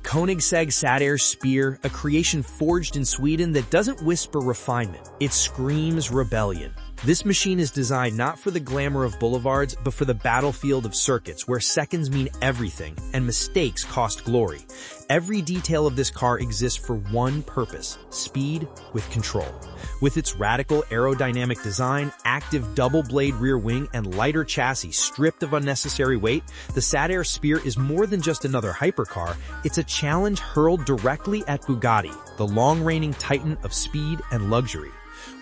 Koenigsegg Satair Spear, a creation forged in Sweden that doesn't whisper refinement, it screams rebellion. This machine is designed not for the glamour of boulevards, but for the battlefield of circuits, where seconds mean everything and mistakes cost glory. Every detail of this car exists for one purpose: speed with control. With its radical aerodynamic design, active double-blade rear wing, and lighter chassis stripped of unnecessary weight, the Satair Spear is more than just another hypercar. It's a challenge hurled directly at Bugatti, the long-reigning titan of speed and luxury.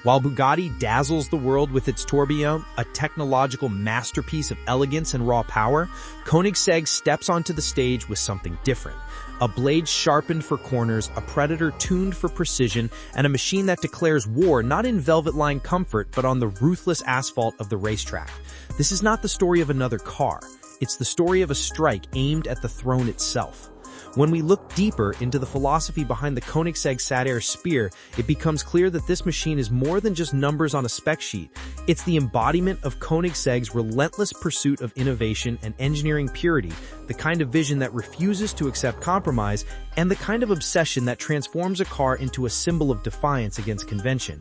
While Bugatti dazzles the world with its tourbillon, a technological masterpiece of elegance and raw power, Koenigsegg steps onto the stage with something different. A blade sharpened for corners, a Predator tuned for precision, and a machine that declares war not in velvet-lined comfort but on the ruthless asphalt of the racetrack. This is not the story of another car. It's the story of a strike aimed at the throne itself. When we look deeper into the philosophy behind the Koenigsegg Satair Spear, it becomes clear that this machine is more than just numbers on a spec sheet. It's the embodiment of Koenigsegg's relentless pursuit of innovation and engineering purity, the kind of vision that refuses to accept compromise, and the kind of obsession that transforms a car into a symbol of defiance against convention.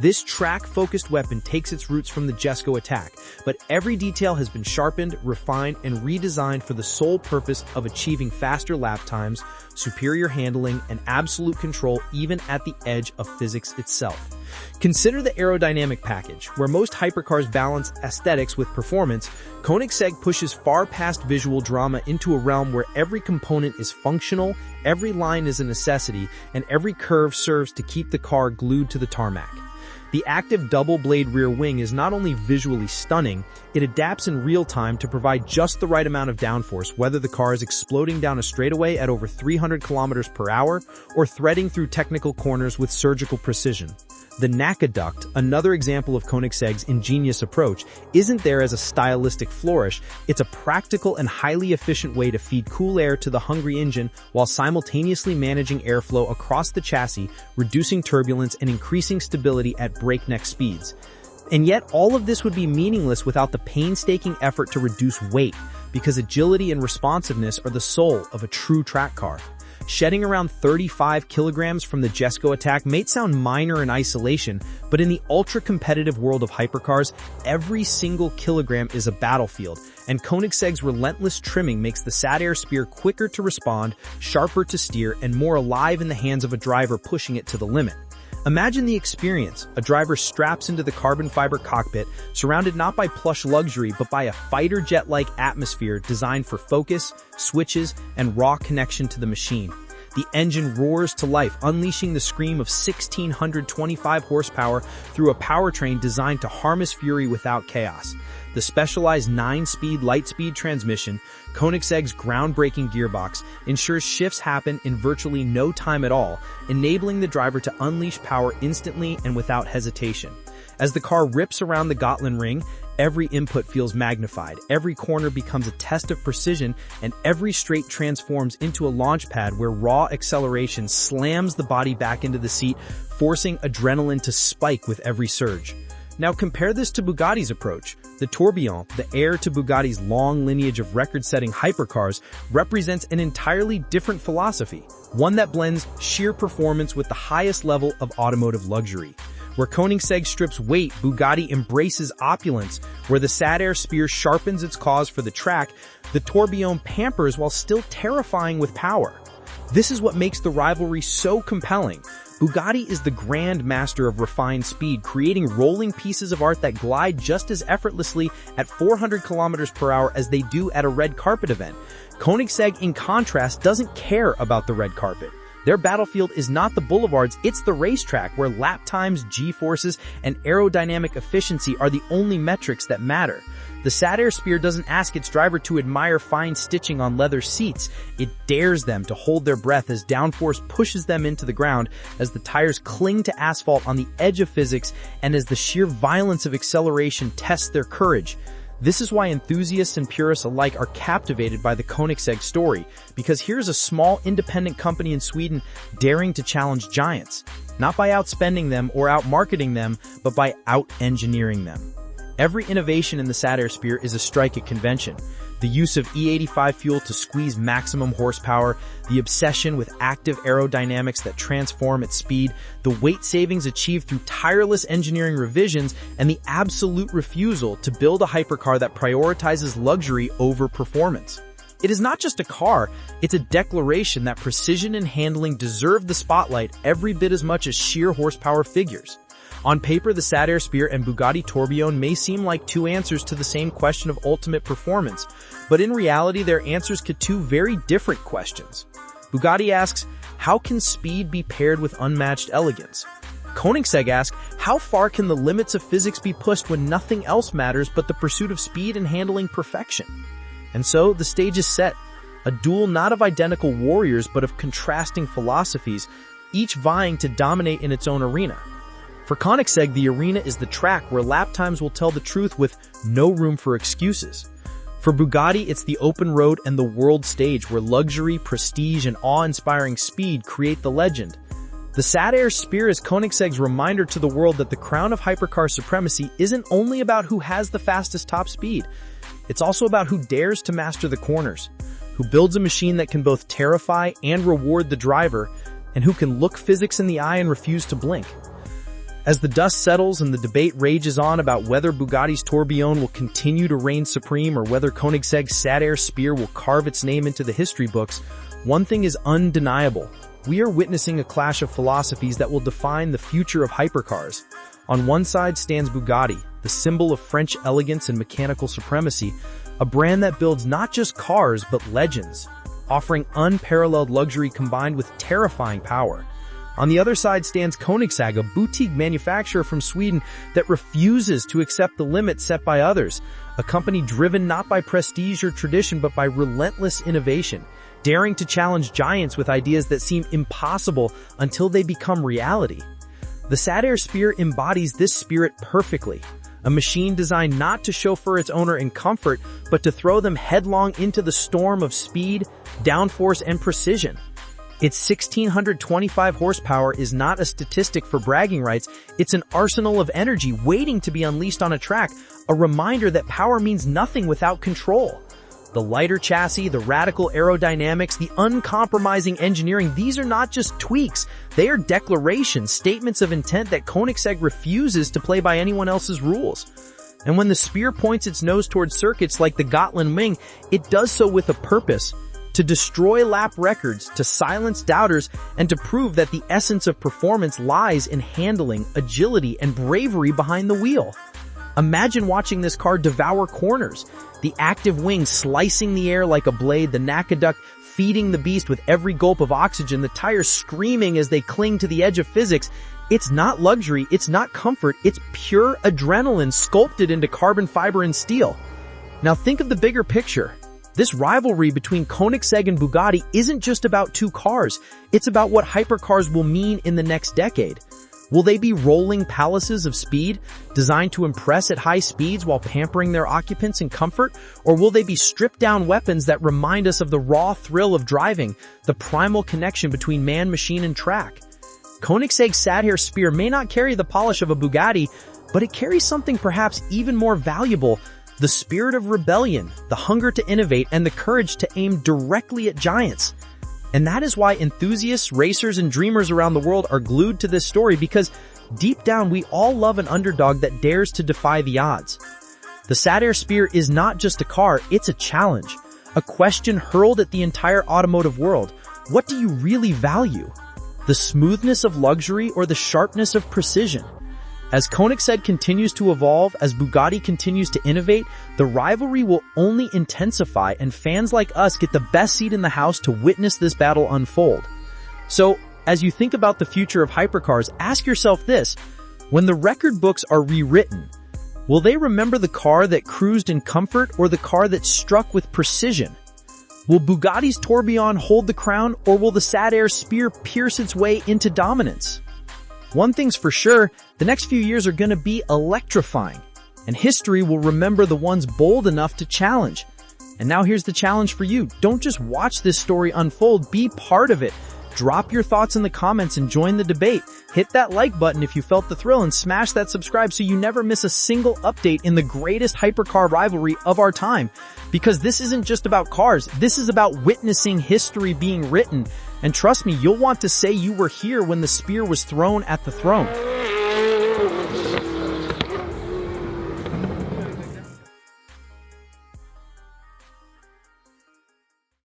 This track-focused weapon takes its roots from the Jesko attack, but every detail has been sharpened, refined, and redesigned for the sole purpose of achieving faster lap times, superior handling, and absolute control even at the edge of physics itself. Consider the aerodynamic package. Where most hypercars balance aesthetics with performance, Koenigsegg pushes far past visual drama into a realm where every component is functional, every line is a necessity, and every curve serves to keep the car glued to the tarmac. The active double-blade rear wing is not only visually stunning, it adapts in real time to provide just the right amount of downforce, whether the car is exploding down a straightaway at over 300 kilometers per hour or threading through technical corners with surgical precision. The NACA duct, another example of Koenigsegg's ingenious approach, isn't there as a stylistic flourish. It's a practical and highly efficient way to feed cool air to the hungry engine while simultaneously managing airflow across the chassis, reducing turbulence and increasing stability at breakneck speeds. And yet, all of this would be meaningless without the painstaking effort to reduce weight, because agility and responsiveness are the soul of a true track car. Shedding around 35 kilograms from the Jesko attack may sound minor in isolation, but in the ultra-competitive world of hypercars, every single kilogram is a battlefield, and Koenigsegg's relentless trimming makes the Satair Spear quicker to respond, sharper to steer, and more alive in the hands of a driver pushing it to the limit. Imagine the experience. A driver straps into the carbon fiber cockpit, surrounded not by plush luxury but by a fighter jet-like atmosphere designed for focus, switches, and raw connection to the machine. The engine roars to life, unleashing the scream of 1,625 horsepower through a powertrain designed to harness fury without chaos. The specialized 9-speed Lightspeed transmission, Koenigsegg's groundbreaking gearbox, ensures shifts happen in virtually no time at all, enabling the driver to unleash power instantly and without hesitation. As the car rips around the Gotland ring, every input feels magnified, every corner becomes a test of precision, and every straight transforms into a launch pad where raw acceleration slams the body back into the seat, forcing adrenaline to spike with every surge. Now compare this to Bugatti's approach. The tourbillon, the heir to Bugatti's long lineage of record-setting hypercars, represents an entirely different philosophy, one that blends sheer performance with the highest level of automotive luxury. Where Koenigsegg strips weight, Bugatti embraces opulence. Where the Satair Spear sharpens its cause for the track, the tourbillon pampers while still terrifying with power. This is what makes the rivalry so compelling. Bugatti is the grand master of refined speed, creating rolling pieces of art that glide just as effortlessly at 400 kilometers per hour as they do at a red carpet event. Koenigsegg, in contrast, doesn't care about the red carpet. Their battlefield is not the boulevards, it's the racetrack, where lap times, G-forces, and aerodynamic efficiency are the only metrics that matter. The Satair Spear doesn't ask its driver to admire fine stitching on leather seats. It dares them to hold their breath as downforce pushes them into the ground, as the tires cling to asphalt on the edge of physics, and as the sheer violence of acceleration tests their courage. This is why enthusiasts and purists alike are captivated by the Koenigsegg story, because here's a small independent company in Sweden daring to challenge giants, not by outspending them or outmarketing them, but by out-engineering them. Every innovation in the Satair Spear is a strike at convention. The use of E85 fuel to squeeze maximum horsepower, the obsession with active aerodynamics that transform its speed, the weight savings achieved through tireless engineering revisions, and the absolute refusal to build a hypercar that prioritizes luxury over performance. It is not just a car, it's a declaration that precision and handling deserve the spotlight every bit as much as sheer horsepower figures. On paper, the Sad Spear and Bugatti Tourbillon may seem like two answers to the same question of ultimate performance, but in reality, they're answers to two very different questions. Bugatti asks, how can speed be paired with unmatched elegance? Koenigsegg asks, how far can the limits of physics be pushed when nothing else matters but the pursuit of speed and handling perfection? And so, the stage is set. A duel not of identical warriors, but of contrasting philosophies, each vying to dominate in its own arena. For Koenigsegg, the arena is the track where lap times will tell the truth with no room for excuses. For Bugatti, it's the open road and the world stage where luxury, prestige, and awe-inspiring speed create the legend. The Sad Spear is Koenigsegg's reminder to the world that the crown of hypercar supremacy isn't only about who has the fastest top speed. It's also about who dares to master the corners, who builds a machine that can both terrify and reward the driver, and who can look physics in the eye and refuse to blink. As the dust settles and the debate rages on about whether Bugatti's Tourbillon will continue to reign supreme or whether Koenigsegg's Sad Spear will carve its name into the history books, one thing is undeniable. We are witnessing a clash of philosophies that will define the future of hypercars. On one side stands Bugatti, the symbol of French elegance and mechanical supremacy, a brand that builds not just cars but legends, offering unparalleled luxury combined with terrifying power. On the other side stands Koenigsegg, a boutique manufacturer from Sweden that refuses to accept the limits set by others, a company driven not by prestige or tradition but by relentless innovation, daring to challenge giants with ideas that seem impossible until they become reality. The Sad Spear embodies this spirit perfectly, a machine designed not to chauffeur its owner in comfort, but to throw them headlong into the storm of speed, downforce, and precision. Its 1,625 horsepower is not a statistic for bragging rights, it's an arsenal of energy waiting to be unleashed on a track, a reminder that power means nothing without control. The lighter chassis, the radical aerodynamics, the uncompromising engineering, these are not just tweaks, they are declarations, statements of intent that Koenigsegg refuses to play by anyone else's rules. And when the Spear points its nose towards circuits like the Gotland Wing, it does so with a purpose. To destroy lap records, to silence doubters, and to prove that the essence of performance lies in handling, agility, and bravery behind the wheel. Imagine watching this car devour corners, the active wing slicing the air like a blade, the NACA feeding the beast with every gulp of oxygen, the tires screaming as they cling to the edge of physics. It's not luxury, it's not comfort, it's pure adrenaline sculpted into carbon fiber and steel. Now think of the bigger picture. This rivalry between Koenigsegg and Bugatti isn't just about two cars, it's about what hypercars will mean in the next decade. Will they be rolling palaces of speed, designed to impress at high speeds while pampering their occupants in comfort? Or will they be stripped-down weapons that remind us of the raw thrill of driving, the primal connection between man, machine, and track? Koenigsegg's Sad Spear may not carry the polish of a Bugatti, but it carries something perhaps even more valuable: the spirit of rebellion, the hunger to innovate, and the courage to aim directly at giants. And that is why enthusiasts, racers, and dreamers around the world are glued to this story, because deep down we all love an underdog that dares to defy the odds. The Sad Spear is not just a car, it's a challenge, a question hurled at the entire automotive world. What do you really value? The smoothness of luxury or the sharpness of precision? As Koenigsegg continues to evolve, as Bugatti continues to innovate, the rivalry will only intensify, and fans like us get the best seat in the house to witness this battle unfold. So, as you think about the future of hypercars, ask yourself this: when the record books are rewritten, will they remember the car that cruised in comfort or the car that struck with precision? Will Bugatti's Tourbillon hold the crown, or will the Sad Spear pierce its way into dominance? One thing's for sure, the next few years are going to be electrifying, and history will remember the ones bold enough to challenge. And now here's the challenge for you. Don't just watch this story unfold, be part of it. Drop your thoughts in the comments and join the debate. Hit that like button if you felt the thrill and smash that subscribe so you never miss a single update in the greatest hypercar rivalry of our time. Because this isn't just about cars, this is about witnessing history being written. And trust me, you'll want to say you were here when the spear was thrown at the throne.